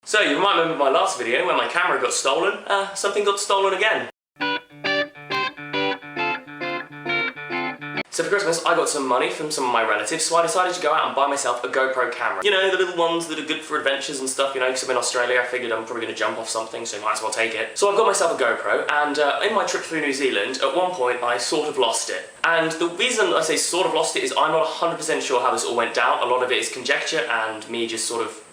So you might remember my last video when my camera got stolen. Something got stolen again. So for Christmas, I got some money from some of my relatives, so I decided to go out and buy myself a GoPro camera. You know, the little ones that are good for adventures and stuff, you know, because I'm in Australia, I figured I'm probably going to jump off something, so I might as well take it. So I've got myself a GoPro, and in my trip through New Zealand, at one point, I sort of lost it. And the reason I say sort of lost it is I'm not 100% sure how this all went down. A lot of it is conjecture and me just sort of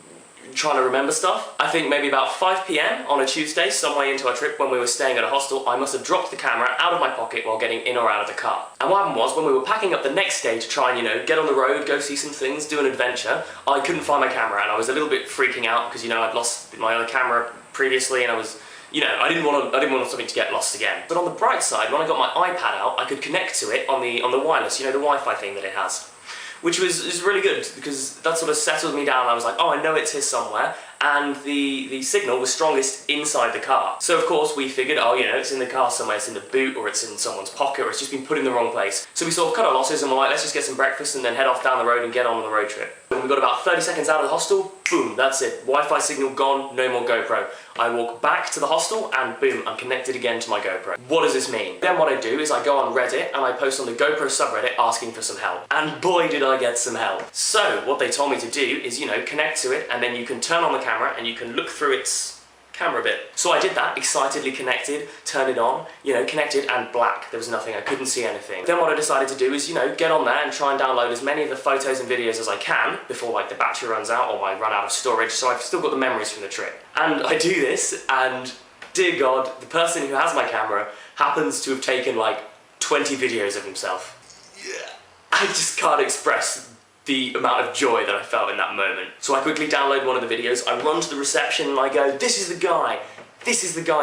trying to remember stuff. I think maybe about 5 PM on a Tuesday, some way into our trip when we were staying at a hostel, I must have dropped the camera out of my pocket while getting in or out of the car. And what happened was, when we were packing up the next day to try and, you know, get on the road, go see some things, do an adventure, I couldn't find my camera and I was a little bit freaking out because, you know, I'd lost my other camera previously and I was, you know, I didn't want something to get lost again. But on the bright side, when I got my iPad out, I could connect to it on the wireless, you know, the Wi-Fi thing that it has. Which is really good, because that sort of settled me down. I was like, oh, I know it's here somewhere, and the signal was strongest inside the car. So of course we figured, oh, you know, it's in the car somewhere, it's in the boot, or it's in someone's pocket, or it's just been put in the wrong place. So we sort of cut our losses and we're like, let's just get some breakfast and then head off down the road and get on the road trip. When we got about 30 seconds out of the hostel, boom, that's it. Wi-Fi signal gone, no more GoPro. I walk back to the hostel and boom, I'm connected again to my GoPro. What does this mean? Then what I do is I go on Reddit and I post on the GoPro subreddit asking for some help. And boy did I get some help. So what they told me to do is, you know, connect to it and then you can turn on the camera and you can look through its camera bit. So I did that, excitedly connected, turned it on, you know, connected and black. There was nothing, I couldn't see anything. Then what I decided to do is, you know, get on there and try and download as many of the photos and videos as I can before like the battery runs out or I run out of storage, so I've still got the memories from the trip. And I do this and, dear God, the person who has my camera happens to have taken like 20 videos of himself. Yeah. I just can't express the amount of joy that I felt in that moment. So I quickly download one of the videos, I run to the reception and I go, this is the guy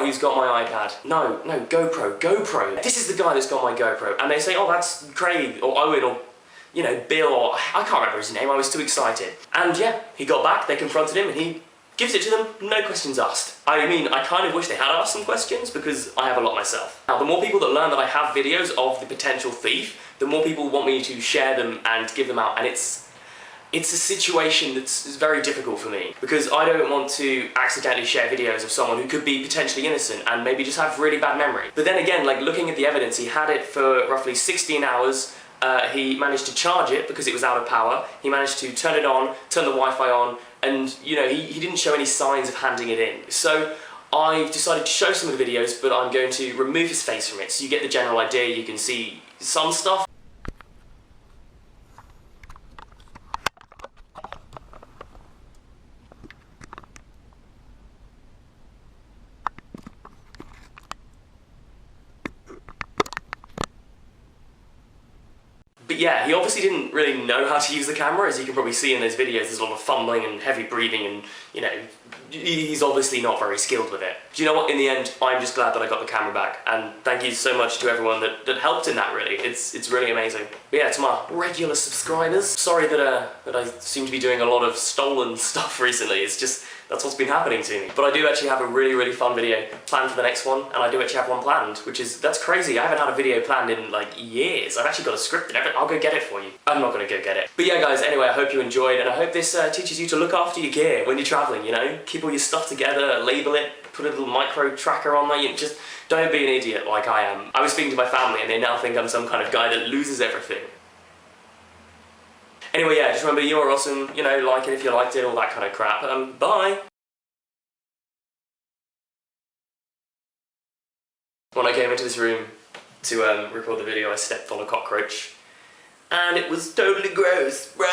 who's got my iPad. No, GoPro. This is the guy that's got my GoPro. And they say, oh, that's Craig, or Owen, or, you know, Bill, or I can't remember his name, I was too excited. And yeah, he got back, they confronted him, and he gives it to them, no questions asked. I mean, I kind of wish they had asked some questions because I have a lot myself. Now, the more people that learn that I have videos of the potential thief, the more people want me to share them and give them out, and it's a situation that's very difficult for me because I don't want to accidentally share videos of someone who could be potentially innocent and maybe just have really bad memory. But then again, like looking at the evidence, he had it for roughly 16 hours. He managed to charge it because it was out of power. He managed to turn it on, turn the Wi-Fi on, and you know, he didn't show any signs of handing it in. So I've decided to show some of the videos, but I'm going to remove his face from it so you get the general idea. You can see some stuff. But yeah, he obviously didn't really know how to use the camera, as you can probably see in those videos. There's a lot of fumbling and heavy breathing and, you know, he's obviously not very skilled with it. Do you know what? In the end, I'm just glad that I got the camera back, and thank you so much to everyone that helped in that, really. It's really amazing. But yeah, to my regular subscribers, sorry that I seem to be doing a lot of stolen stuff recently. It's just, that's what's been happening to me. But I do actually have a really fun video planned for the next one, and I do actually have one planned, which is, that's crazy. I haven't had a video planned in like years. I've actually got a script and everything. I'll go get it for you. I'm not gonna go get it. But yeah guys, anyway, I hope you enjoyed, and I hope this teaches you to look after your gear when you're traveling, you know? Keep all your stuff together, label it, put a little micro tracker on there, you know, just don't be an idiot like I am. I was speaking to my family and they now think I'm some kind of guy that loses everything. Anyway, yeah, just remember you're awesome, you know, like it if you liked it, all that kind of crap. Bye! When I came into this room to record the video, I stepped on a cockroach. And it was totally gross, bro!